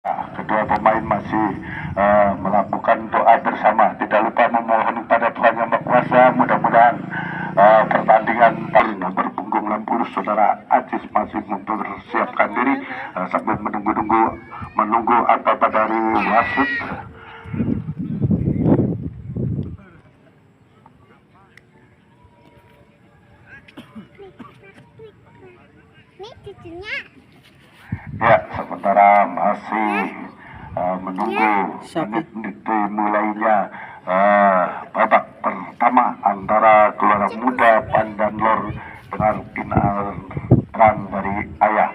Kedua pemain masih melakukan doa bersama. Tidak lupa memohon kepada Tuhan Yang Maha Kuasa. Mudah-mudahan pertandingan nomor punggung 60 saudara Aziz masih mempersiapkan diri sambil menunggu apa dari wasit. Ya, sementara masih menunggu menit dimulainya babak pertama antara Gelora Muda Pandanlor dengan Kinartran dari Ayah.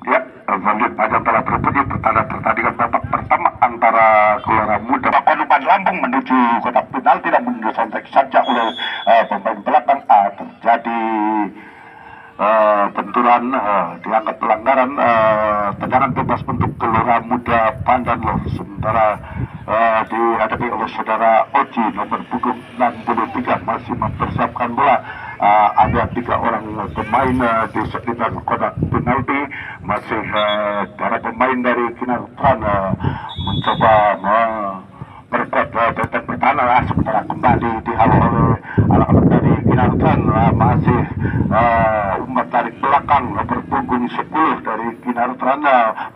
Ya, lanjut aja telah berbunyi pertandingan babak pertama antara Gelora Muda Pakuan Lampung menuju kotak penalti dan disontek saja oleh pemain belakang terjadi benturan, dianggap pelanggaran tendangan bebas untuk Gelora Muda Pandanlor. Sementara dihadapi oleh saudara Oji nomor punggung 63 masih mempersiapkan bola. Ada 3 orang pemain di sekitar kotak penalti. Masih para pemain dari Kinartran mencoba memperkuat benteng pertahanan, sementara kembali dihalau oleh anak-anak dari Kinartran. Masih umpan tarik belakang nomor punggung 10 dari Kinartran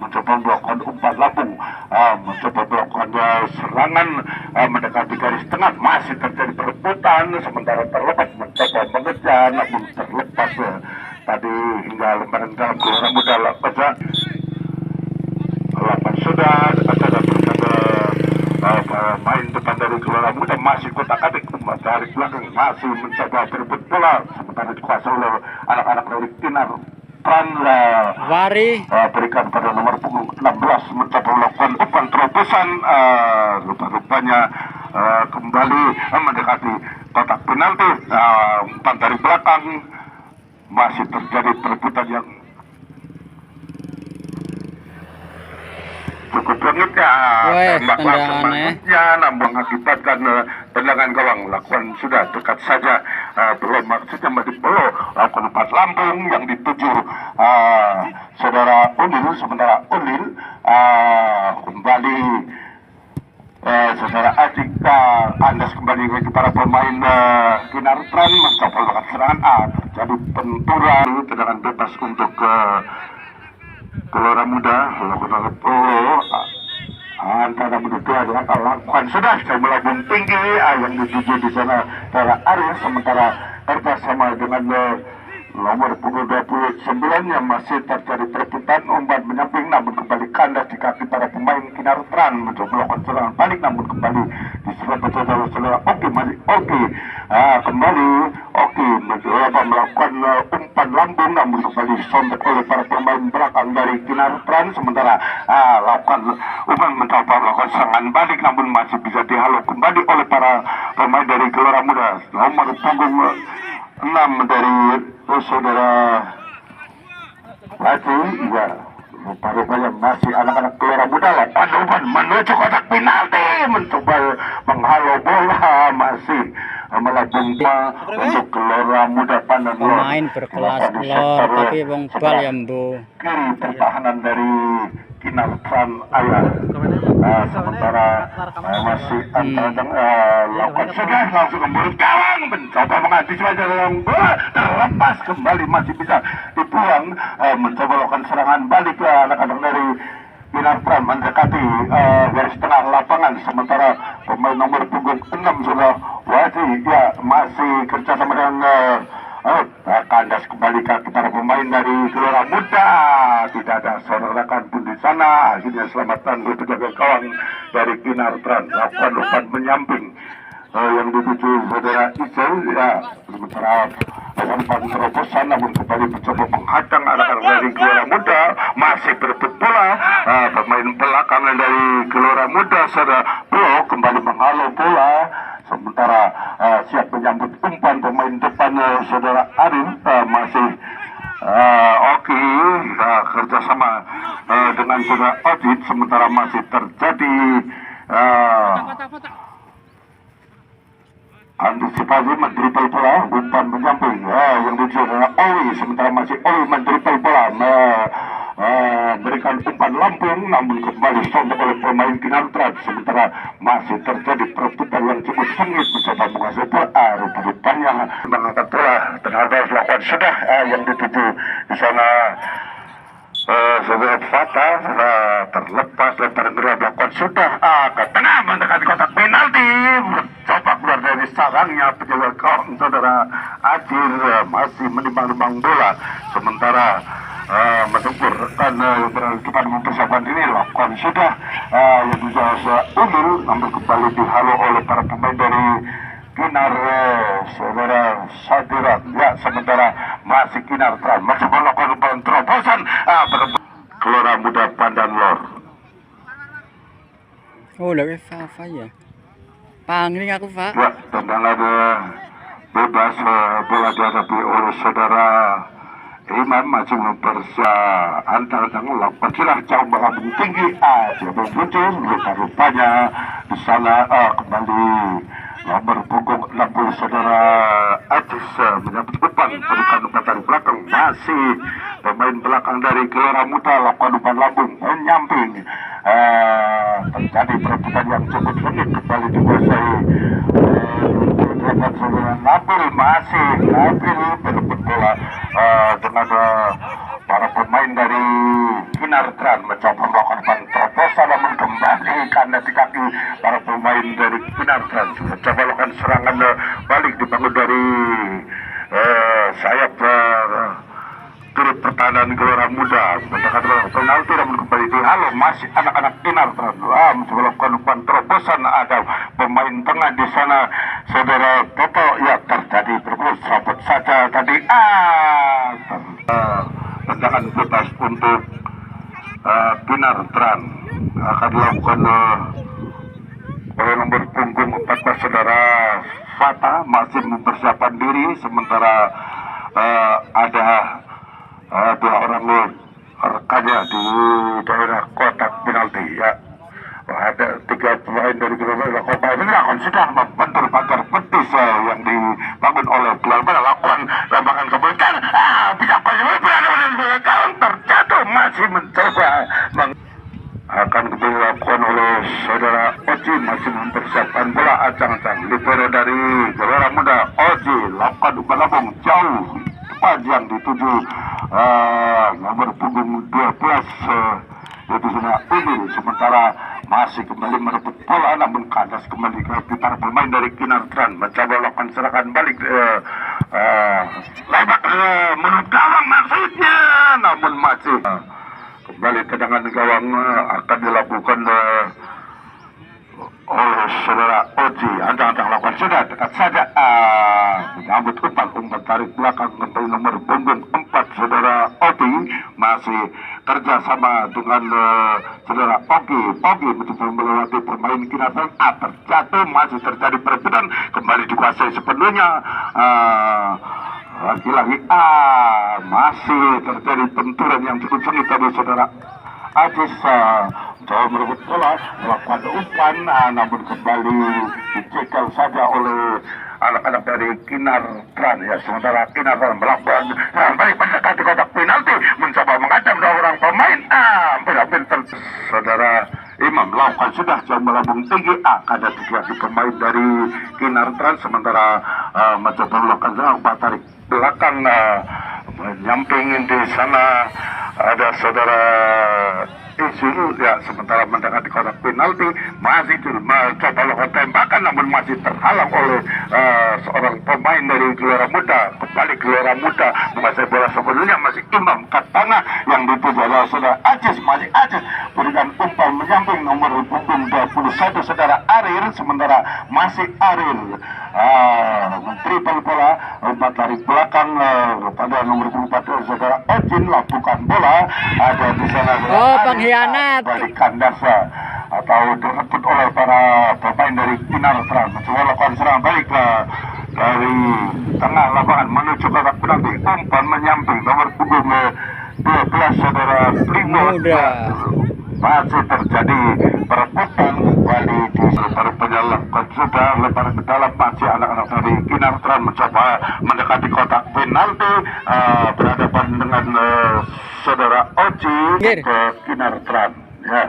mencoba melakukan umpan lambung, mencoba melakukan serangan mendekati garis tengah. Masih terjadi perebutan, sementara terlepas mencoba mengejar namun terlepas tadi hingga lembaran dalam Gelora Muda baca 8 sudah ada main depan dari Gelora Muda masih kotak-atik, dari belakang masih mencoba berebut bola, sementara dikuasai oleh anak-anak dari Kinartran. Berikan pada nomor punggung 16 mencoba melakukan umpan terobosan, rupa-rupanya kembali mendekati kotak penalti. Umpan dari belakang masih terjadi perebutan yang cukup rumit ya. Tembak langsung maksudnya namun mengakibatkan tendangan gawang lakukan sudah dekat saja, belum maksudnya belum lakukan umpan lambung yang dituju saudara Ulil. Sementara Ulil kembali saudara Ajika Andas kembali bagi para pemain Kinartran mencoba melakukan serangan. Terjadi benturan, tendangan bebas untuk Gelora Muda lakukan antara berdua dengan lakukan sudah melambung tinggi yang dituju di sana para Arya, sementara kerjasama dengan nomor punggung 29 yang masih terjadi perebutan umpan menyamping namun kembali kandas di kaki para pemain Kinartran mencoba melakukan serangan balik namun kembali diserang saudara Oki masih Oki kembali Oki mencoba melakukan umpan lambung namun kembali disontek oleh para pemain belakang dari Kinartran. Sementara lakukan umpan mencoba melakukan serangan balik namun masih bisa dihalau kembali oleh para pemain dari Gelora Muda nomor punggung 6 dari saudara Lati. Ya, rupa-rupanya masih anak-anak Gelora Muda umpan menuju kotak penalti mencoba menghalau bola, masih melambung untuk Gelora Muda Pandanlor. Pemain berkelas lor tapi wong bal ya mbo. Kiri pertahanan dari Kinartran Ayah. Sementara masih lakukan sudah langsung kembali gawang mencoba mengantisipasi bola terlepas kembali masih bisa dibuang, mencoba melakukan serangan balik ke anak-anak dari Kinartran mendekati garis tengah lapangan. Sementara pemain nomor punggung 6 sudah Wajib ya masih kerjasama dengan kandas kembali ke para pemain dari Gelora Muda. Tidak ada sorakan pun di sana. Akhirnya selamatan untuk penjaga gawang dari Kinartran lakukan umpan menyamping yang dituju saudara Isel. Ya, sementara umpan terobosan namun kembali mencoba menghadang anak-anak dari Gelora Muda. Masih berebut bola pemain belakang dari Gelora Muda saudara Blok kembali menghalau bola. Sementara siap menyambut umpan pemain depan saudara Arif masih Oki kerjasama dengan saudara Odit. Sementara masih terjadi antisipasi mendribble bola, umpan menyamping yang dituju adalah Owi, sementara masih Owi mendribble bola, berikan umpan lambung, namun kembali sontak oleh pemain Kinartran, sementara masih terjadi perebutan yang cukup sengit mencoba menguasai bola. Rupa-rupanya mengangkat bola dan harus lakukan sudah yang dituju di sana. Sebuah fatal terlepas lebar gerak melakukan sudah ke tengah mendekati kotak penalti, mencoba keluar dari sarangnya penjaga gawang saudara Acir masih menimbang-nimbang bola, sementara menunggu rekan yang berada di depan mempersiapkan diri lakukan sudah yang bisa unggul, namun kembali dihalau oleh para pemain dari Kinar saudara Sadiran ya, sementara masih Kinartran mencoba melakukan umpan terobosan Gelora Muda Pandan Lor. Oh, lagi Fafa ya. Pangling aku, Pak. Ya, tendangan bebas bola dihadapi oleh saudara Iman masih mempersiapkan antara melakukan silah jauh melambung tinggi siapa muncul rupa-rupanya di sana kembali nomor punggung 60 saudara Ajis menyambut umpan, berikan umpan dari belakang, masih pemain belakang dari Gelora Muda lakukan umpan lambung menyamping, terjadi perebutan yang cukup sengit, kembali dikuasai saudara Nabil, masih Nabil berebut bola dengan para pemain dari Kinartran mencoba melakukan terobosan, namun kembali kandas di kaki para pemain dari Kinartran mencoba melakukan serangan balik dibangun dari sayap turut pertahanan Gelora Muda mendekati penalti, namun kembali dihalau masih anak-anak Kinartran mencoba melakukan umpan terobosan, ada pemain tengah di sana saudara Toto ya, terjadi bergol serabut saja tadi tendangan bebas untuk Kinartran akan dilakukan oleh nomor punggung 14 saudara Fata, masih mempersiapkan diri, sementara ada dua orang rekannya di daerah kotak penalti ya. Ada 3 pemain dari Gelora Kota ini sudah membentur pagar betis yang dibangun oleh Gelora, lakukan lembakan kebaikan bisa berada terjatuh, masih mencoba akan dilakukan oleh saudara Oji, masih mempersiapkan bola acang-acang libero dari Gelora Muda. Oji lakukan umpan lambung jauh depan yang dituju nomor punggung 12 yaitu sudah unggul, sementara masih kembali merebut bola, namun kandas kembali ke para pemain dari Kinartran mencoba melakukan serangan balik lebar menurut gawang maksudnya, namun masih kembali tendangan gawang akan dilakukan oleh saudara Oji. Anda lakukan sudah dekat saja menyambut umpan tarik belakang kembali nomor punggung 4 saudara Oji, masih kerjasama dengan saudara Ogi mencoba melewati pemain Kinartran terjatuh, masih terjadi perebutan, kembali dikuasai sepenuhnya lagi-lagi masih terjadi benturan yang cukup sengit tadi saudara Ajis coba merebut bola, melakukan umpan, namun kembali dicekel saja oleh anak-anak dari Kinartran ya, sementara Kinartran melakukan baik mendekati kotak penalti, mencoba mengancam 2 orang pemain benar-benar saudara Imam melakukan sudah jauh melambung tinggi, ada 3 pemain dari Kinartran, sementara mencoba melakukan serangan tarik belakang menyampingin di sana ada saudara Isul ya, sementara mendekati kotak penalti masih mencoba melakukan tembakan, namun masih terhalang oleh seorang pemain dari Gelora Muda. Kembali Gelora Muda menguasai bola sepenuhnya, masih Imam ke tengah yang dituju oleh saudara Ajis, masih Ajis berikan umpan menyamping nomor punggung 21 saudara Arir, sementara masih Arir dribble bola, umpan tarik belakang pada nomor 24 saudara Ojin lakukan bola, ada di sana pengkhianat balik kandas atau direbut oleh para pemain dari Kinartran, mencoba lakukan serangan balik dari tengah lapangan menuju ke kotak penalti, umpan menyamping nomor punggung 12 saudara Primo masih terjadi perebutan kembali di sekitar penyelamat sudah lebar ke dalam, masih anak-anak dari Kinartran mencoba mendekati kotak penalti, berhadapan dengan saudara Oci ke Kinartran ya.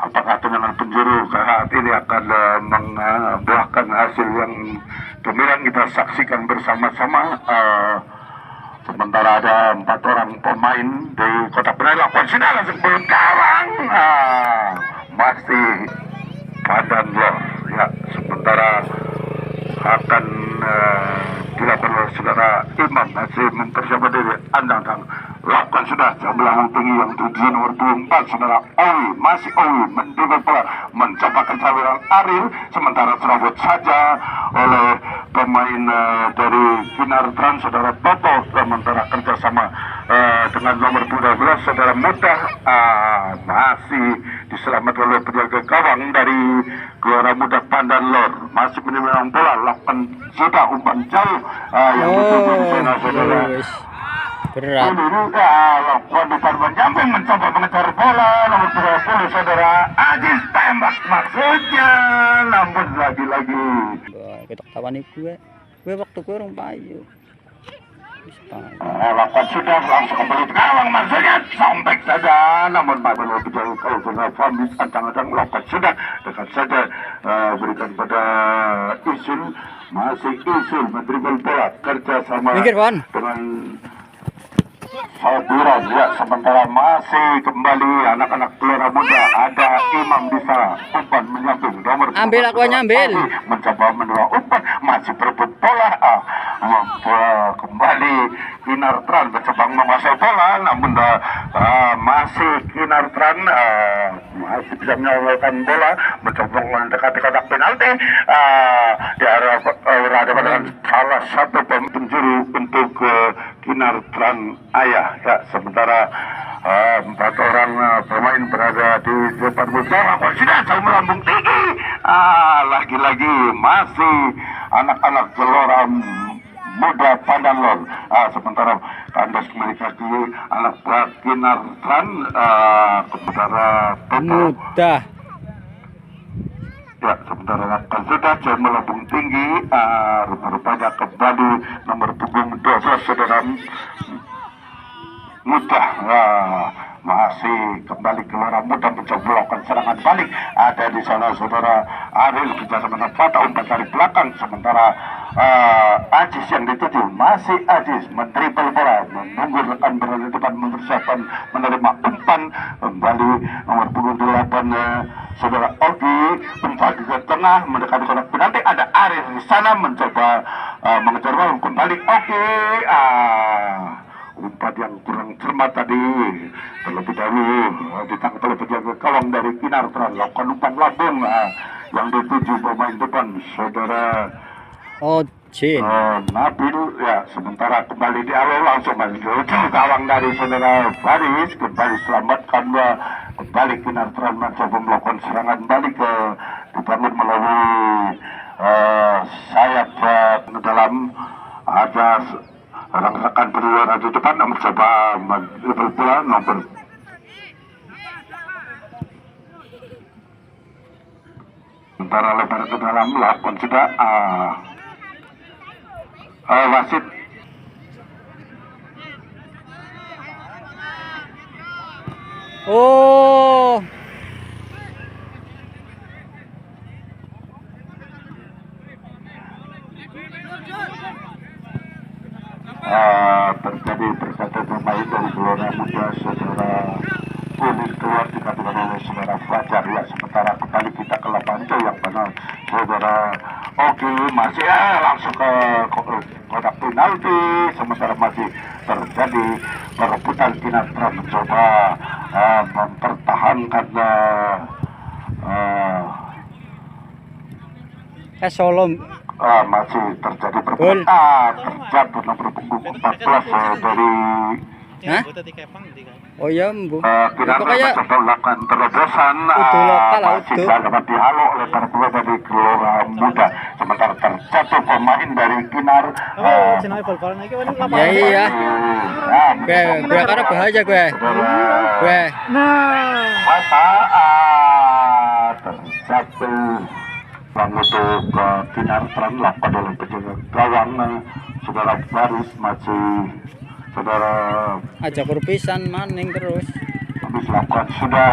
Apakah tendangan penjuru saat ini akan membuahkan hasil yang gemilang? Kita saksikan bersama-sama. Sementara ada 4 orang pemain di kotak penalti lakukan sudah langsung belum gawang, masih badan lor ya. Sementara akan dilakukan oleh saudara Imam, masih mempersiapkan diri. Andang lakukan sudah jamblang tinggi yang tujuan nomor 24 saudara Owi, masih Owi mendukung bola, mencoba kecawiran Aril, sementara serabut saja oleh pemain dari Kinartran saudara Toto, sementara kerjasama dengan nomor 12 saudara Mudah, masih diselamatkan oleh penjaga gawang dari Gelora Muda Pandan Lor, masih menyerang bola, lakukan sudah umpan jauh yang dituju di sana saudara. Berat. Lakukan depan menjamping, mencoba mengejar bola nomor 20 saudara Ajis, tembak maksudnya, namun lagi-lagi Kita tawan gue waktu gue orang payu. lakukan sudah langsung kembali ke gawang, maksudnya sampai saja, namun pada lebih jauh kalau saudara Fambis ancang-ancang lakukan sudah dekat saja, berikan pada Isul, masih Isul mendribble bola kerjasama dengan Saburan ya. Sementara masih kembali anak-anak Gelora Muda, ada Imam di sana, umpan menyamping nomor ambil, aku ambil, mencoba mendorong umpan, masih berebut bola, kembali Kinartran mencoba menguasai bola, namun masih Kinartran masih bisa menyalurkan bola, mencoba mendekati kotak penalti, berhadapan dengan salah satu penjuru untuk Kinartran Ayah ya. Sementara 4 orang pemain berada di depan musuh, sudah jauh melambung tinggi, lagi-lagi masih anak-anak Gelora Muda Pandan Lor, sementara kandas kembali kaki anak Kinartran, sementara Mudah ya. Sementara lakukan sudah jauh melambung tinggi, rupa-rupanya kembali nomor punggung 12 saudara Mudah, masih kembali Gelora Muda mencoba melakukan serangan balik, ada di sana saudara Aril kerjasama dengan Fata, umpan dari belakang, sementara Ajis yang dituju, masih Ajis mendribble bola, menunggu rekan berada di depan mempersiapkan menerima umpan, kembali nomor punggung 8 saudara Ogi, umpan di tengah mendekati kotak penalti, ada Aril di sana mencoba mengejar bola, kembali Ogi, umpan yang kurang cermat tadi, terlebih dahulu ditangkap oleh penjaga gawang dari Kinartran, lakukan umpan lambung yang dituju pemain depan saudara Ojin Nabil ya. Sementara kembali di awal langsung menuju gawang dari saudara Faris, kembali selamatkan, kembali Kinartran mencoba melakukan serangan balik dibangun melalui sayap ke dalam, ada rekan berluar di depan mencoba mendribble bola nomor sementara lebar ke dalam, lakukan sudah wasit terjadi persatuan pemain dari Gelora Muda saudara Kuning keluar dikatakan oleh saudara Fajar ya. Sementara kembali kita ke lapangan yang benar saudara Ogi, masih langsung ke kotak penalti, sementara masih terjadi perebutan. Kinartran mencoba mempertahankan Solo masih terjadi perebutan, terjatuh nomor punggung 14 dari Hah? Oh iya, Mbu. Kita Pokoknya melakukan terobosan udah lokal lah, masih udah. dapat dihalau oleh para pemain dari Gelora Muda. Sementara terjatuh pemain dari Kinar. Ya iya. Gue karena bahaya gue. Masa terjatuh untuk Kinar Tran lakukan oleh penjaga gawang saudara Baris masih saudara Aja kurpisan maning terus. habis lakukan sudah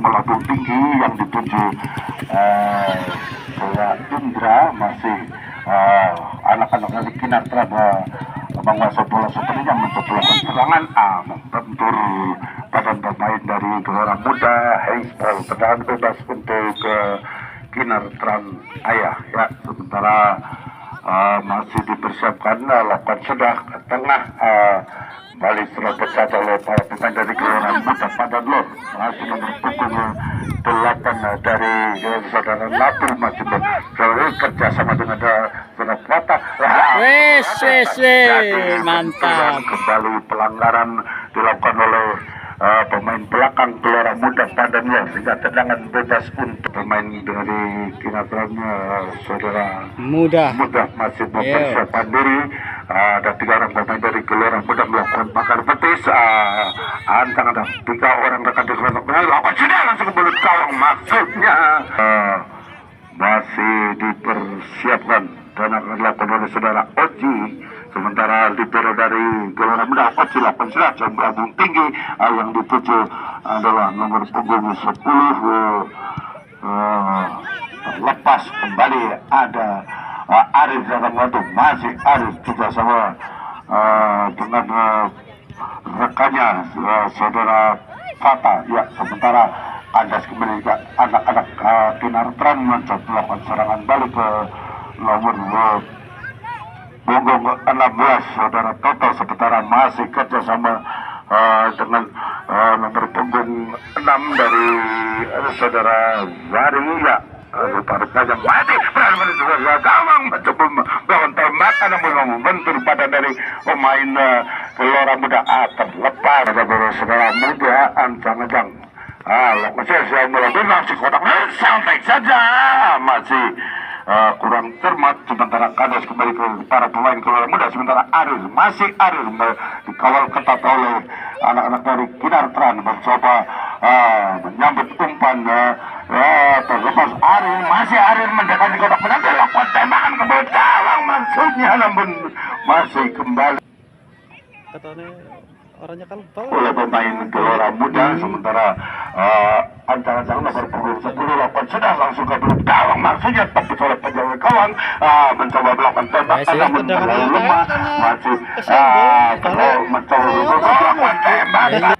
melambung tinggi yang dituju bola Indra masih anak-anak dari Kinar Tran menguasai bola sepertinya mencoba melakukan serangan membentur badan pemain dari Gelora Muda. Heispol tendangan bebas untuk Kinar Tran Ayah ya, sementara masih dipersiapkan lakukan sudah ke tengah balik serobot saja oleh para pemain dari Gelora Muda pada Lor masih nomor punggung 8 dari saudara Nabil masih bekerja sama dengan saudara Prata. Wes, mantap. Kembali pelanggaran dilakukan oleh pemain belakang Gelora Muda pada Lor sehingga tendangan bebas untuk pemain dari Kinatran saudara Mudah. masih mempersiapkan diri. Ada 3 orang pemain dari Gelora Muda melakukan bakar betis. Antang ada 3 orang rekan di Gelora Muda lakukan sudah langsung ke mulut gawang maksudnya. Masih dipersiapkan dan akan dilakukan oleh saudara Oji. Sementara libero dari Gelora Muda Oji lakukan sudah jam melambung tinggi yang dituju adalah nomor punggung 10 lepas kembali ada Arif dalam waktu masih Arif juga sama dengan rekannya saudara Fata ya, sementara kandas kembali ke anak-anak Kinar Tran mencoba melakukan serangan balik ke nomor punggung 16 saudara Toto, sementara masih kerjasama dengan nomor punggung 6 dari saudara Zari ya. Tarik saja mati berani juga gawang mencoba melawan tembakan namun membentur badan dari pemain Gelora Muda terlepas dari saudara Muda ancang-ancang lokasi saya mulai langsung kotak santai saja masih kurang cermat, sementara kandas kembali ke para pemain Gelora Muda. Sementara Arif masih dikawal ketat oleh anak-anak dari Kinar Tran mencoba menyambut umpan terlepas. Arif mendekati kotak penalti lakukan tembakan ke gawang maksudnya namun masih kembali oleh pemain Gelora Muda. Sementara ancang-ancang nomor punggung 10 lakukan sudah langsung ke mulut gawang maksudnya tepis oleh penjaga gawang mencoba melakukan tembakan namun terlalu lemah masih mencoba melakukan tembakan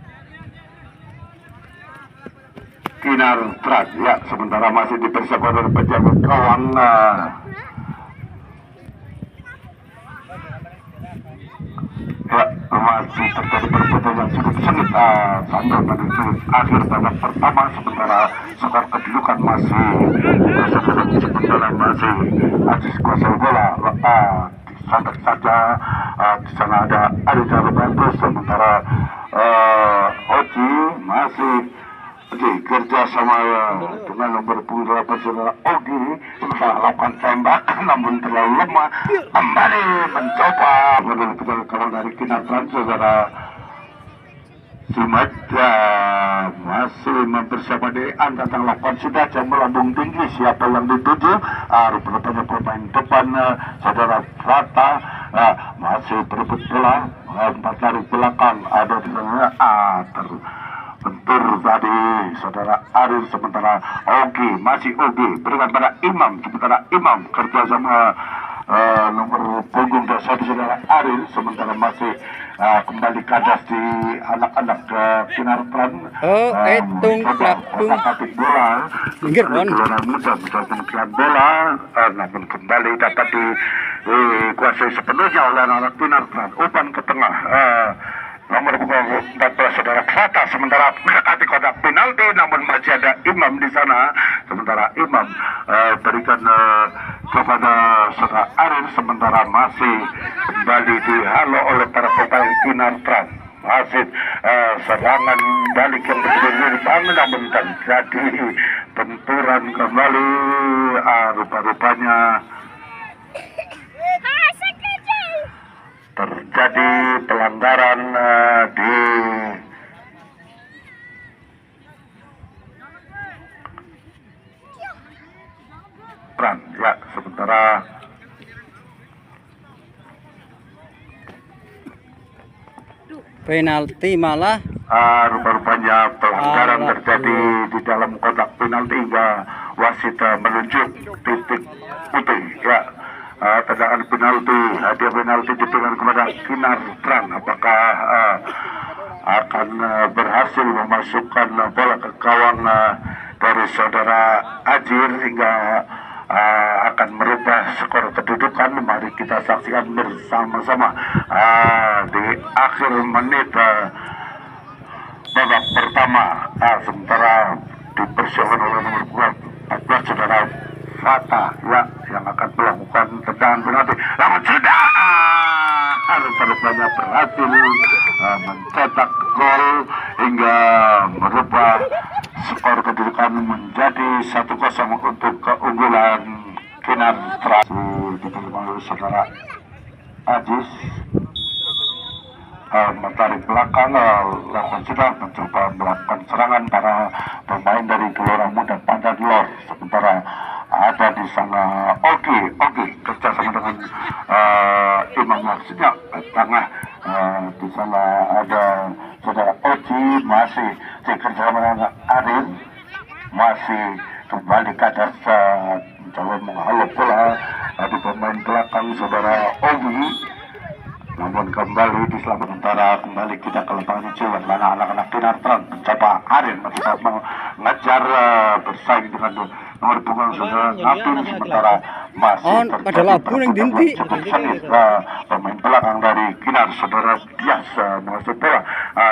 Kinar Tran ya, sementara masih dipersiapkan oleh penjaga gawang ya, masih terjadi perbuatan yang cukup sengit sampai pada akhir babak pertama. Sementara skor kedudukan masih sementara masih Aziz kuasai bola santai saja. Di sana ada Arisa Robanto, sementara Oji masih kerja sama dengan nomor punggung 8 saudara Ogi melakukan tembakan namun terlalu lemah, kembali mencoba kalau dari Kinar Tran saudara Simat masih mempersiapkan diri. Antang lakukan sudah jam melambung tinggi siapa yang dituju rupanya pemain depan saudara Rata masih berebut bola 4 lari belakang ada di sana bentur tadi saudara Arif, sementara Ogi masih Ogi berikan pada Imam, sementara Imam kerja sama nomor punggung 1 saudara Arif, sementara masih kembali kandas di anak-anak Kinar Tran. Otak-atik bola Gelora Muda mencoba pemilihan bola namun kembali dapat dikuasai sepenuhnya oleh anak-anak Kinar Tran. Umpan ke tengah nomor 14 saudara Klata, sementara mendekati kotak penalti namun masih ada Imam di sana, sementara Imam berikan kepada saudara Arif, sementara masih kembali dihalau oleh para pemain Kinar Tran. masih serangan balik yang bergulirkan namun terjadi benturan kembali. Rupa-rupanya terjadi pelanggaran di peran ya. Sementara penalti malah rupa-rupanya pelanggaran terjadi di dalam kotak penalti hingga wasit menunjuk titik putih ya. Tendangan penalti, hadiah penalti diberikan kepada Kinar Tran. Apakah akan berhasil memasukkan bola ke gawang dari saudara Ajir hingga akan merubah skor kedudukan? Mari kita saksikan bersama-sama di akhir menit babak pertama. Sementara dipersiapkan oleh nomor 14 saudara Fata ya, yang akan melakukan tendangan penalti. Namun sudah rupanya berhasil mencetak gol hingga merubah skor kedudukan menjadi 1-0 untuk keunggulan Kinar Tran. Diterima oleh saudara Ajis, menarik belakang, lawan sudah mencoba melakukan serangan para pemain dari Gelora Muda Pandalor. Sementara ada di sana Ogi kerjasama dengan Imam maksudnya tengah. Di sana ada saudara Oji masih kerjasama dengan Arin, masih kembali ke atas mencoba menghalau bola di pemain belakang saudara Ogi. Namun kembali diselamatkan. Sementara kembali kita ke lapangan hijau yang mana anak-anak Kinar Tran mencoba Arin mencoba mengejar bersaing dengan nomor punggung saudara Abdul. Sementara masih terjadi cukup sengit pemain belakang dari Kinar saudara Dias menguasai bola,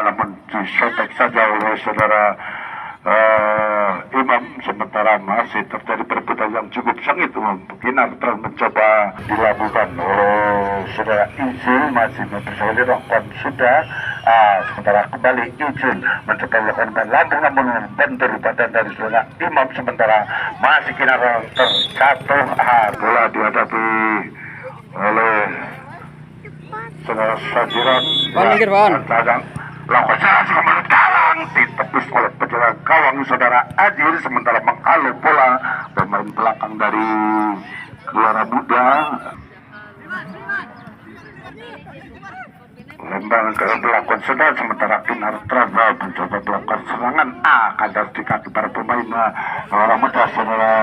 namun disotek saja oleh saudara Imam. Sementara masih terjadi perebutan yang cukup sengit. Kinar Tran mencoba dilakukan oleh saudara Izul, masih bersama dilakukan sudah. Sementara kembali Izul mencoba melakukan lambung namun bentur badan dari saudara Imam. Sementara masih Kinar terjatuh. Bola dihadapi oleh saudara Sajiran. Lakukan serangan kembali gawang, ditepis oleh penjaga gawang saudara Ajir. Sementara menghalau bola pemain belakang dari Gelora Muda. Lembang ke belakang saudara. Sementara Kinar Tran mencoba melakukan serangan kadar di kaki para pemain Gelora Muda saudara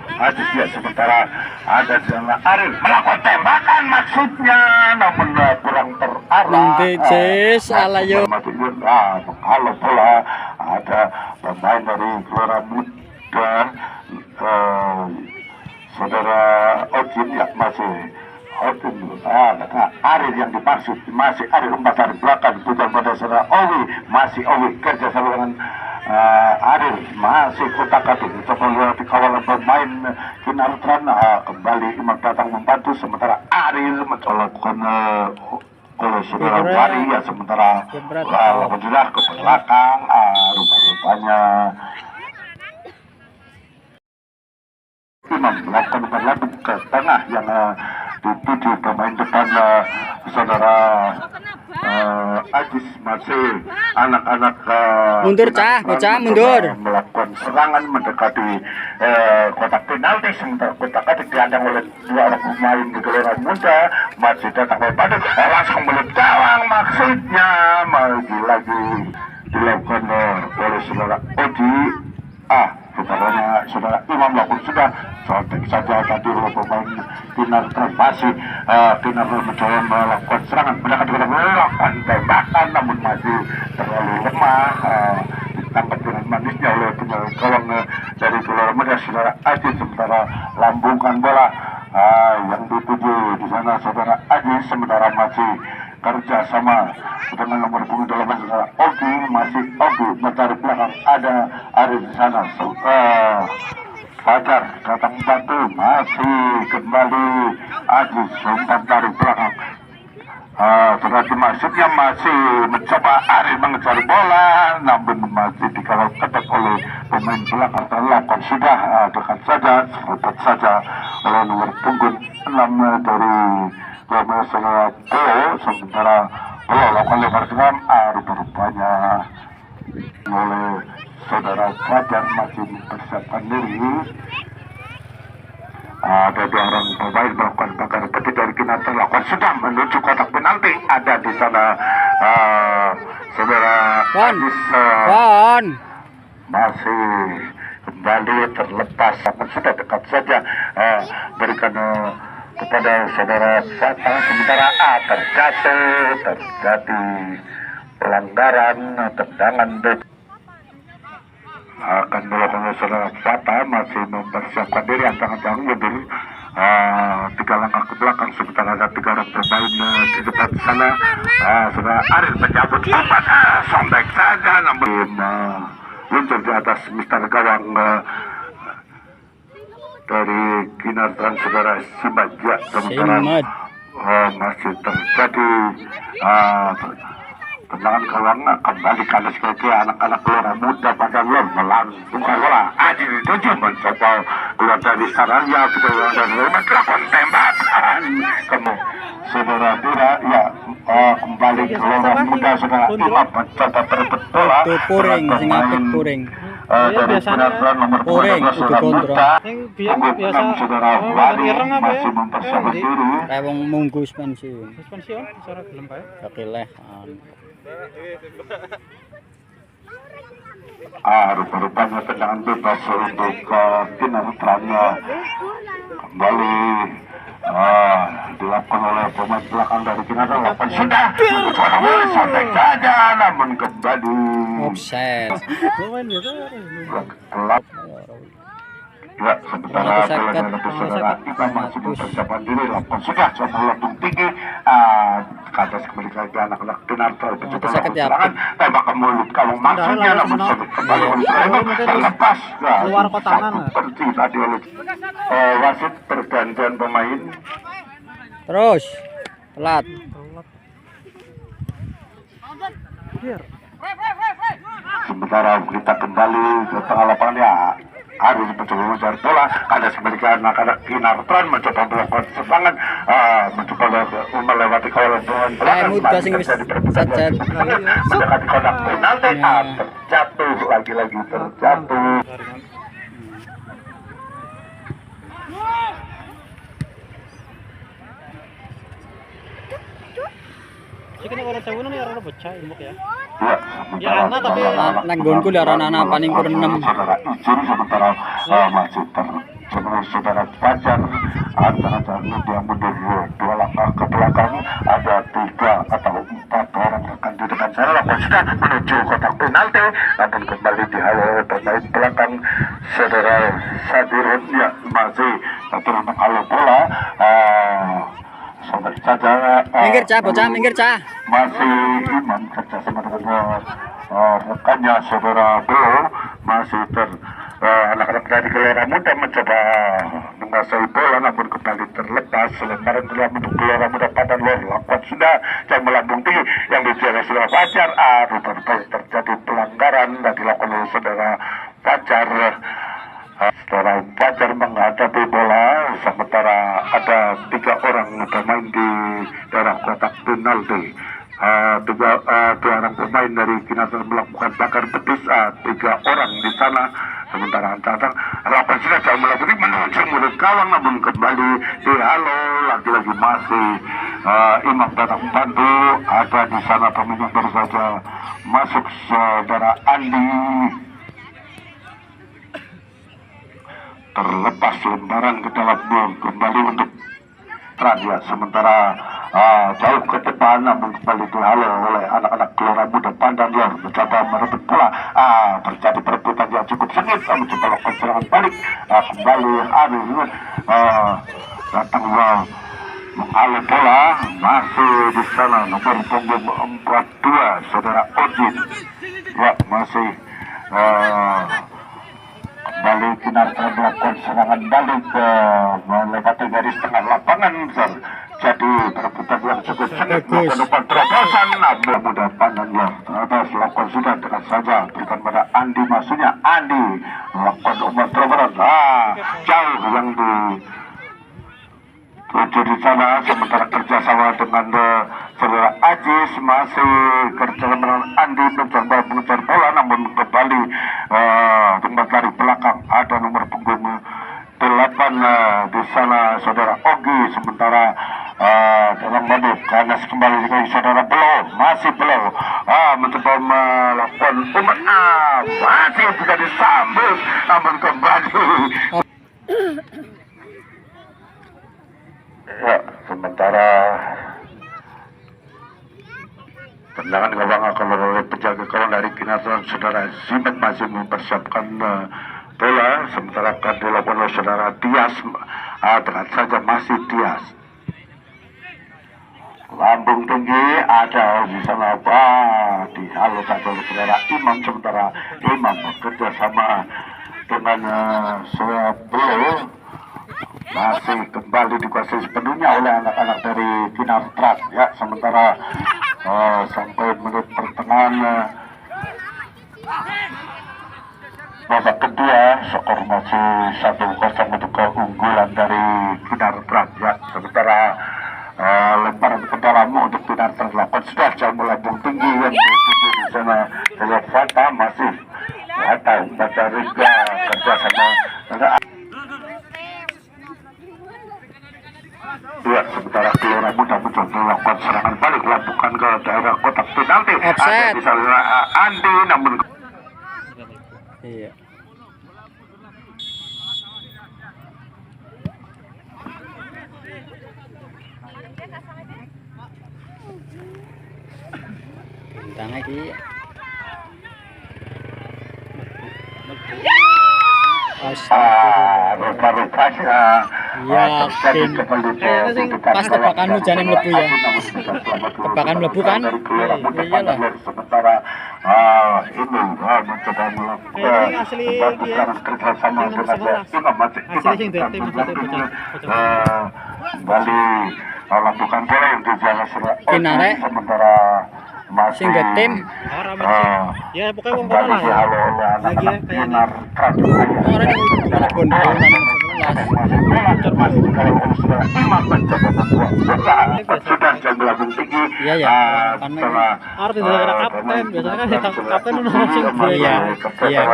Ajis ya. Sementara ada saudara Arif melakukan tembakan maksudnya namun kurang terarah. Mendejes alayo Menghalau bola ada pemain dari Gelora Muda saudara Ojin ya, masih Arif yang dimaksud, masih Arif umpat dari belakang bukan pada saudara Owi, masih Owi kerja sama dengan Arif, masih kotak-katik coba dikawal pemain Kinar Tran. Kembali Imam datang membantu. Sementara Arif mencoba oleh saudara Wari ya. Sementara lawan sudah ke belakang, rupa-rupanya Imam melakukan berlaku ke tengah yang dituju pemain depan saudara Ajis. Masih anak-anak mundur bocah mundur melakukan serangan mendekati kotak penalti. Sementara kotak penalti diandang oleh dua orang pemain di Gelora Muda. Masih datang membantu langsung menuju gawang, maksudnya lagi dilakukan oleh saudara Oji. Kepadanya saudara Imam lakukan sudah sontek saja tadi oleh pemain Kinar Tran. Masih Kinar mencoba melakukan serangan mendekati melakukan tembakan namun masih terlalu lemah, ditangkap dengan manisnya oleh penjaga gawang dari Gelora Muda saudara Ajis. Sementara lambungkan bola yang dituju di sana saudara Ajis. Sementara masih kerja sama dengan nomor punggung dalam saudara Ogi, masih Ogi mencari belakang ada Arif di sana. Fajar datang bantu, masih kembali Ajis umpan dari belakang. Seperti masuknya masih mencoba Ari mengejar bola, namun masih dikawal ketat oleh pemain belakang terlakukan sudah dekat saja, serempet saja oleh nomor punggung 6 dari Romeo Polo, sementara bola lakukan lebar dalam rupanya oleh saudara Fajar masih mempersiapkan diri. Ada dua orang pemain melakukan bakar peti dari kina terlakukan sudah menuju kotak penalti. Ada di sana saudara Adis masih kembali terlepas, sudah dekat saja berikan kepada saudara Fata, sementara terjadi pelanggaran tendangan akan melakukan saudara Fata masih mempersiapkan diri antang-antang mundur 3 langkah ke belakang, sementara ada 3 orang pemain di depan sana. Saudara Arif menyambut umpan sobek saja, namun muncul di atas Mister Gawang dari Kinartan saudara Simaja, sementara masih terjadi tendangan gawang kembali kalah sekali. Anak-anak Gelora Muda pada melambungkan bola. Aji dituju mencoba keluar dari sarangnya, dan melakukan tembakan. Kamu saudara Tira ya kembali Gelora Muda, saudara Imam mencoba merebut bola. Puring, sing apik puring. Dari penampilan nomor 12 saudara Muda, biasa saudara Wali masih mempersiapkan diri. Rewong munggus pensiun. Pensiun, suara gelem bae. Kakileh. Rupa-rupanya tendangan bebas untuk Kinartannya kembali dilakukan oleh pemain belakang dari Kinartan. Lakukan sudah sampai saja, namun kembali Offset. ya, sementara bolanya untuk saudara kita masih mempersiapkan diri. Lakukan sudah coba melambung tinggi ke atas, kembali ke anak-anak Kinartan mencoba serangan tembak ke mulut kalau maksudnya, namun kembali terlepas keluar kotangan seperti tadi oleh wasit. Pergantian pemain Terus telat. Sementara kita kembali ke tengah lapangan ya, harus mencoba mencari bola. Ada sebaliknya anak-anak Kinartan mencoba melakukan serangan, mencoba melewati kawalan pemain belakang. Mudah sing wis cacat. Mendekati kotak penalti, terjatuh lagi-lagi terjatuh. Iki nek ora jauh nih ora bocah ilmu ya. Ya, anak tapi nang nggonku lho anak paling kurang 6. Saudara izin sementara masih saudara Fajar antara dia mundur 2 langkah ke belakang. Ada 3 atau 4 orang akan di depan sana. Lakukan sudah menuju kotak penalti, namun kembali dihalau oleh pemain belakang saudara Sadirun. Ya, masih terus menghalau bola. Sampai saja Minggir cah, bocah minggir cah. masih Imam kerja sama dengan rekannya saudara Belo, masih anak-anak dari Gelora Muda mencoba menguasai bola, namun kembali terlepas. Sementara untuk Gelora Muda Padan Lor lakukan sudah yang melambung tinggi yang dijaga saudara Fajar. Rupa-rupanya terjadi pelanggaran dan dilakukan oleh saudara Fajar. Saudara Fajar menghadapi bola, sementara ada 3 orang pemain di daerah kotak penalti. 2 orang pemain dari Kinartan melakukan bakar betis, 3 orang di sana. Sementara antara lapan sudah jauh melakukan menuju mulut gawang, namun kembali dihalau lagi-lagi masih Imam datang bantu. Ada di sana pemain yang baru saja masuk, saudara Andi. Terlepas lembaran ke dalam gol kembali untuk Radia, sementara jauh ke depan, namun kembali dihalau oleh anak-anak Gelora Muda Pandan Lor mencoba merebut bola. Terjadi perebutan yang cukup sengit, mencoba lakukan serangan balik. Kembali Arif datang menghalau bola, masih di sana nomor punggung 42 saudara Odin. Ya, masih Bali Kinartran melakukan serangan balik melewati garis tengah lapangan, Sir. Jadi perebutan yang cukup sengit melakukan terobosan, namun mudah pandannya atas lakukan sudah dengan saja berikan pada Andi, maksudnya Andi melakukan umpan terobosan jauh yang di tujuh di sana, sementara kerjasama dengan saudara Ajis masih kerja dengan Andi mencoba mengejar bola, namun kembali tempat dari belakang ada nomor punggung 8 di sana saudara Ogi, sementara dalam menit karena kembali dengan saudara Belo, masih Belo mencoba melakukan umpan masih tidak disambut, namun kembali ya, sementara tendangan gawang akan oleh penjaga gawang dari Kinartran saudara Zimet masih mempersiapkan bola, sementara akan dilakukan oleh saudara Dias dengan saja masih Dias. Lambung tinggi ada di sana dihalus oleh saudara Imam, sementara Imam bekerja sama dengan saudara Belo masih kembali dikuasai sepenuhnya oleh anak-anak dari Kinartran ya, sementara sampai menit pertengahan babak kedua skor masih 1-0 untuk keunggulan dari Kinartran ya, sementara lemparan ke dalam untuk Kinartran dilakukan sudah jauh melambung tinggi yang dituju di sana oleh Fata, masih Fata baca Riga kerjasama dengan ya, sementara Gelora Muda mencoba melakukan serangan balik, lakukan ke daerah kotak penalti. Ada di sana Andi, namun iya. Bintang lagi. rupa-rupanya yakin pas tebakan hujan yang mlebu ya, tebakan mlebu kan, iyalah. Sementara ini mencoba melakukan kerjasama dengan kembali lakukan bola yang dijaga Kinare sementara masih tim ya pokoknya wong kono lah ya. Lagi ya kayaknya orang yang mana gondol sudah jam belakang tinggi. Iya ya, karena arti dari kapten biasanya kan ya kapten langsung iya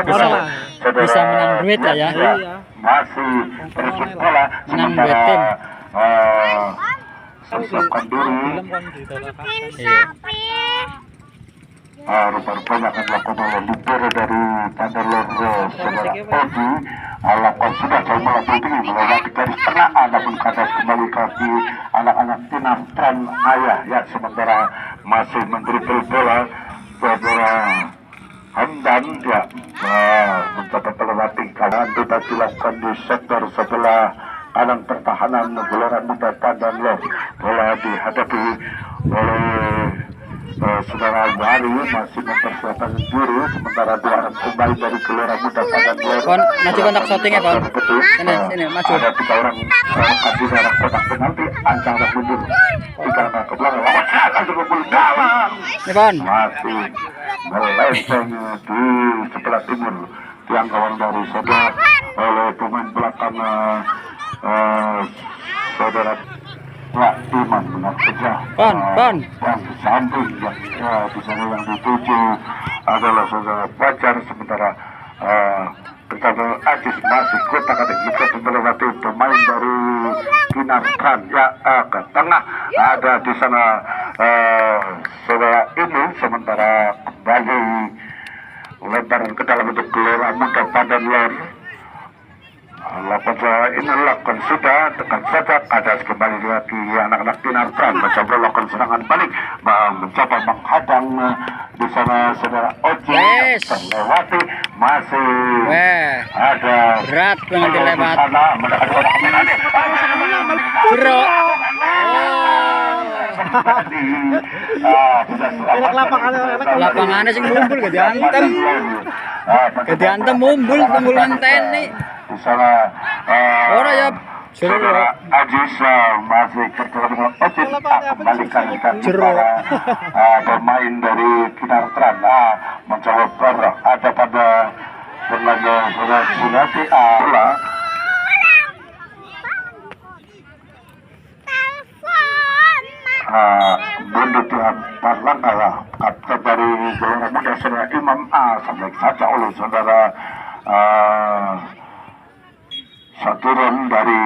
bisa menang duit lah ya. Masih berebut bola Menang duit tim. Siapkan diri. Rupa-rupanya akan dilakukan oleh libero dari Tanderlor saudara Ogi. Lakukan sudah jauh melambung tinggi melewati garis tengah, namun kandas kembali kaki anak-anak Kinartran ayah ya, sementara masih mendribble bola saudara Hamdan ya mencoba melewati kanan, tidak dilakukan di sektor sebelah kanan pertahanan Gelora Muda Tanderlor. Bola dihadapi oleh saudara Wari masih mempersiapkan diri, sementara dua orang kembali dari Gelora Muda Tanderlor. Kon maju kontak shooting ya kon. Sini maju. Ada tiga orang di daerah kotak penalti, ancang dan mundur. Tiga orang ke belakang lawan langsung ke gawang. Ini kon. Masih melenceng di sebelah timur tiang gawang dari saudara oleh pemain belakang saudara Pak Iman benar saja. Ban. Yang di samping yang di sana yang dituju adalah saudara Fajar, sementara Ketua Ajis masih kotak atik mencoba melewati pemain dari Kinartran ya ke tengah. Ada di sana saudara ini, sementara kembali lemparan ke dalam untuk Gelora Muda Tanderlor. Lakukan sudah tekan saja, ada kembali lagi anak-anak Kinartran mencoba melakukan serangan balik, mencoba menghadang di sana saudara Oji terlewati, masih ada berat banget dilewat sana mendekati kotak penalti. bro. kembali. Bisa selamat. Lapangannya sing mumbul gak diantem. Gak diantem mumbul ngenteni. Di sana Ora ya Saudara Ajis masih tertolong Ajis kembalikan para pemain dari Kinartran mencoba berada pada berlaga Sulawesi bola Bundu Tuhan Parlang kapten dari Gelora Muda Saudara Imam sampai saja oleh saudara Saturan dari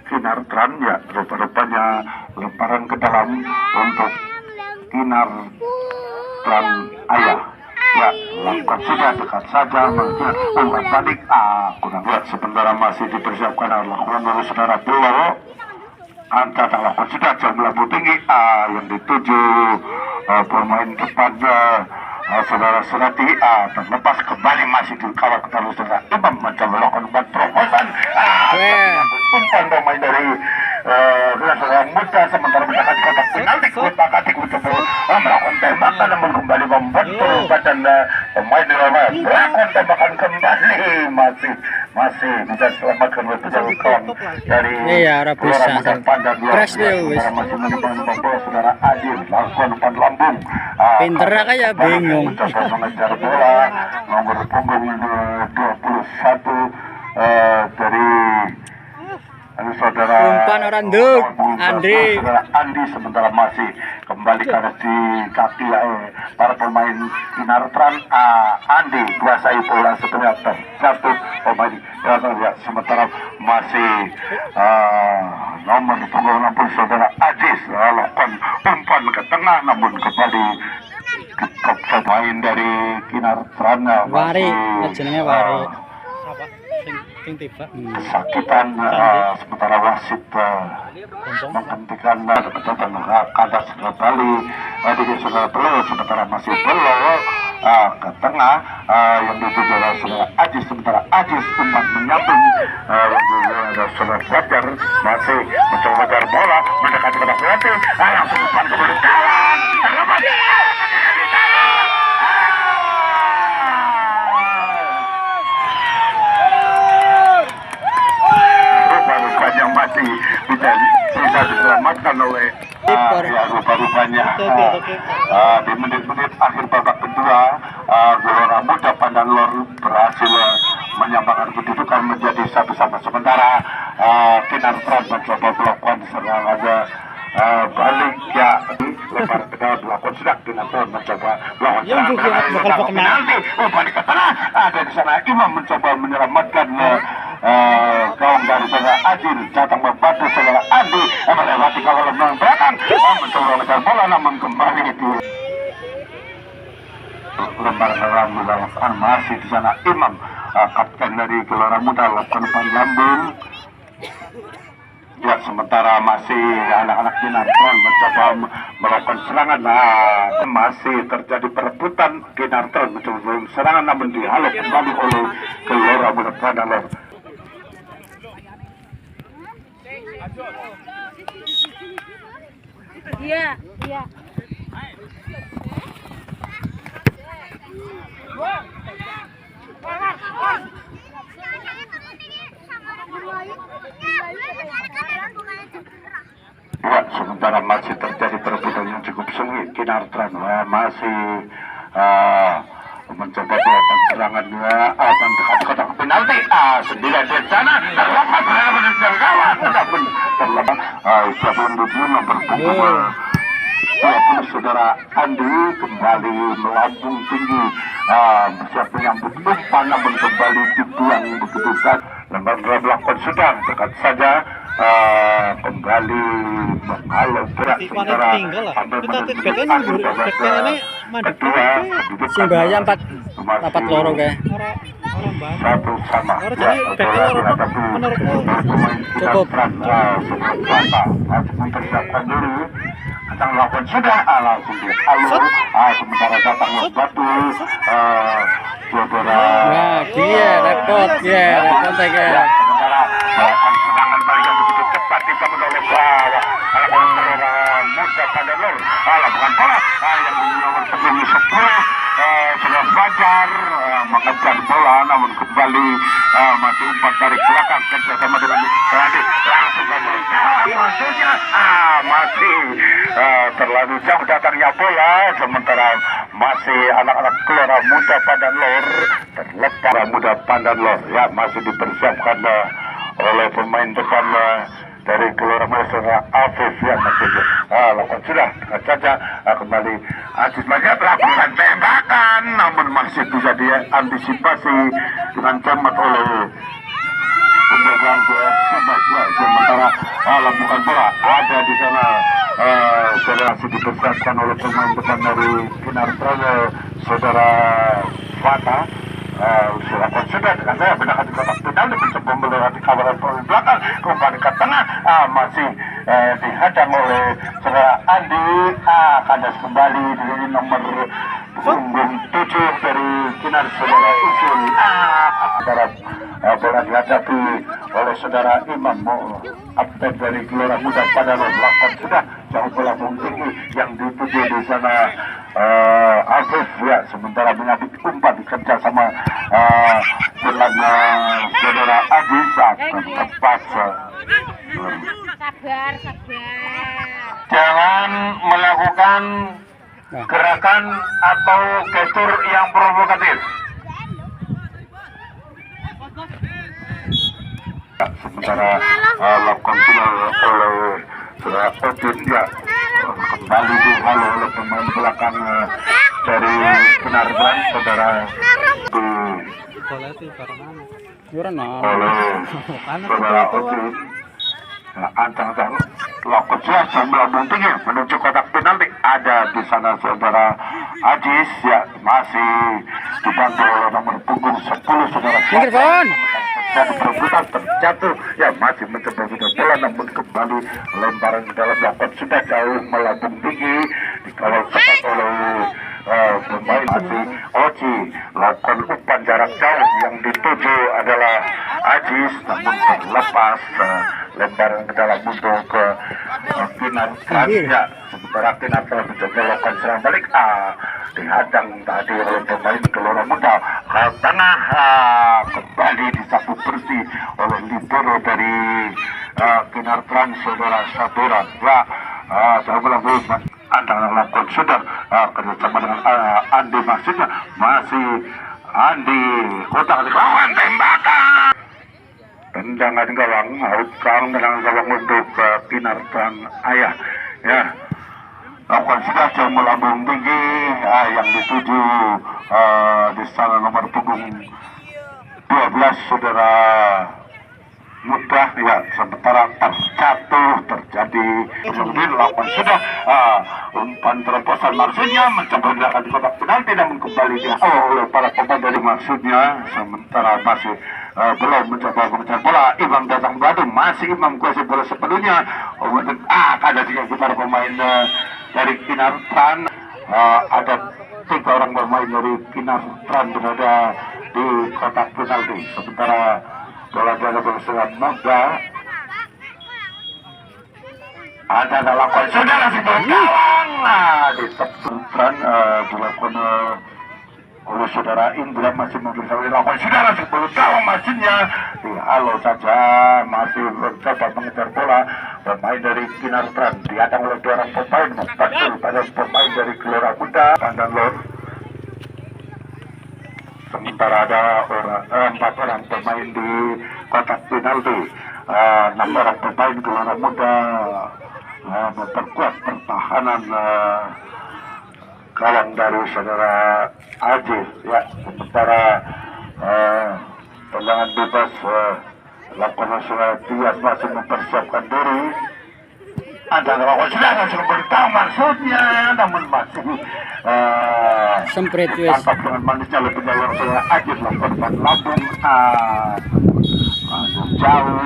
Kinartran ya rupa-rupanya lemparan ke dalam untuk Kinartran ayah ya lakukan sudah dekat saja melihat umpan balik kurang lihat sementara masih dipersiapkan lakukan oleh saudara Pulau angka lakukan sudah jam lampu tinggi yang dituju pemain depannya saudara Surati terlepas kembali masih dikawal ketahui saudara Imam mencoba melakukan umpan terobosan umpan pemain dari saudara Muda sementara mendekati kotak penalti Kutakati mencoba melakukan tembakan namun kembali membentur badan pemain di Roma melakukan tembakan kembali masih bisa selamatkan oleh kawan dari press wis masih menyimpan bola saudara Adil lakukan umpan lambung pinter kayak bingung mencoba mengejar bola nomor punggung 21 dari saudara umpan orang duk Andri saudara Andi sementara masih kembali karena di kaki para pemain Kinartran Andi kuasai bola sebenarnya terjatuh pemain ya sementara masih nomor punggung 60 saudara Ajis lakukan umpan ke tengah namun kembali pemain dari Kinartran Wari jenenge Wari kesakitan sementara wasit menghentikan kecepatan kandas kembali di saudara Belo sementara masih Belo ke tengah yang dituju oleh saudara Ajis sementara Ajis umpan menyambung yang saudara Fajar masih mencoba mengejar bola mendekati kotak penalti langsung umpan kembali kawan terlepas yang masih bisa diselamatkan oleh ya rupa-rupanya di menit-menit akhir babak kedua Gelora Muda Pandanlor berhasil menyamakan kedudukan menjadi 1-1 sementara Kinartran mencoba melakukan serangannya balik ya lebar ke dalam melakukan sudah Kinartran mencoba melakukan penalti umpan ke tengah ada di sana Imam mencoba menyelamatkan gawang dari saudara Ajil datang membantu saudara Andi melewati kawalan belakang mencoba mengejar bola namun kembali di lembar melakukan masih di sana Imam kapten dari Gelora Muda lakukan umpan lambung ya sementara masih anak-anak Kinartran mencoba melakukan serangan masih terjadi perebutan Kinartran mencoba serangan namun dihalau kembali oleh Gelora Muda Pandanlor. Iya. Ya, sementara masih terjadi perebutan yang cukup sengit Kinartran masih mencoba melakukan serangannya dan dekat kotak penalti sendirian di sana terlepas dari kawan namun terlepas siapun dulu nomor punggung 20 saudara Andi kembali melambung tinggi bersiap menyambut umpan namun kembali dibuang begitu saja lembar melakukan sedang dekat saja kembali menghalau berat sementara hampir menuju kedua Simbaya 4 loro kae. satu sama Cukup. masih mempersiapkan diri akan melakukan sudah langsung di alur sementara datang batu saudara dia repot ya. sementara melakukan serangan balik yang begitu cepat bisa menolak bawah Lor lakukan bola yang di nomor punggung 10 sudah Fajar mengejar bola namun kembali masih umpan dari belakang kerjasama dengan Radit langsung kembali maksudnya masih terlalu jauh datangnya bola sementara masih anak-anak Gelora Muda Pandan Lor terlepas Muda Pandan Lor ya masih dipersiapkan oleh pemain depan dari Gelora Muda Afif yang masih lakukan sudah dengan saja kembali Aziz Maja melakukan tembakan namun masih bisa diantisipasi dengan cermat oleh penjagaan Sebastian sementara lakukan bola ada di sana sudah dipersiapkan oleh pemain depan dari Kinar Prayo saudara Fata sudah dengan saya benar di kotak penalti mencoba melewati kawasan belakang kembali ke tengah masih dihadang oleh saudara Andi kandas kembali dari nomor punggung 7 dari Kinar saudara Usul saudara bola dihadapi oleh saudara Imam update dari Gelora Muda pada lakukan sudah jauh bola tinggi yang dituju di sana Afif ya sementara mengambil umpan kerja sama dengan saudara Adi tepat sabar jangan melakukan gerakan atau gestur yang provokatif. Sementara lakukan sudah oleh saudara Odin ya kembali dihalau oleh pemain belakang dari Penarban saudara oleh saudara Odin antang-antang lakukan sudah melambung tinggi menuju kotak penalti ada di sana saudara Ajis ya masih dibantu oleh nomor punggung 10 saudara Mikrofon jadi perebutan terjatuh ya masih mencoba bola namun kembali lemparan ke dalam lakukan sudah jauh melambung tinggi dikawal ketat oleh pemain masih Oji lakukan umpan jarak jauh yang dituju adalah Ajis namun terlepas lemparan ke dalam untuk ke Kinar ya sementara Kinar telah mencoba melakukan serang balik dihadang tadi oleh pemain Gelora Muda ke tengah kembali disapu bersih oleh libero dari Kinar Trans saudara Satura ya saya bilang antara lakukan sudah kerjasama dengan Andi maksudnya masih Andi kotak lawan tembakan tendangan gawang outcome dengan gawang untuk Kinar dan Ayah ya lakukan sudah jauh melambung tinggi yang dituju di sana nomor punggung 12 saudara Mudah ya sementara terjatuh terjadi kemudian lakukan sudah umpan terobosan maksudnya mencoba dilakukan di kotak penalti namun kembali oleh para pemain dari maksudnya sementara masih belum mencoba mengejar bola Imam datang membantu masih Imam kuasai bola sepenuhnya ada juga para pemain dari Kinar Tran ada 3 orang bermain dari Kinar Tran berada di kotak penalti sementara bola jaga berselat Moga ada lakukan saudara si bergawang ditepungkan dilakukan oleh saudara Indra masih mungkin dilakukan saudara si bergawang maksudnya halo saja masih mencoba mengejar bola pemain dari Kinar Tran dihadang oleh 2 orang pemain membantu pada pemain dari Gelora Muda Pandan Lor sementara ada 4 orang pemain di kotak penalti 6 orang pemain Gelora Muda memperkuat pertahanan gawang dari saudara Aziz ya sementara tendangan bebas lakukan saudara Tias masih mempersiapkan diri ada lakukan sudah langsung beritahu maksudnya namun masih semprit wis ditangkap dengan manisnya lebih jauh saudara Aziz lakukan lambung jauh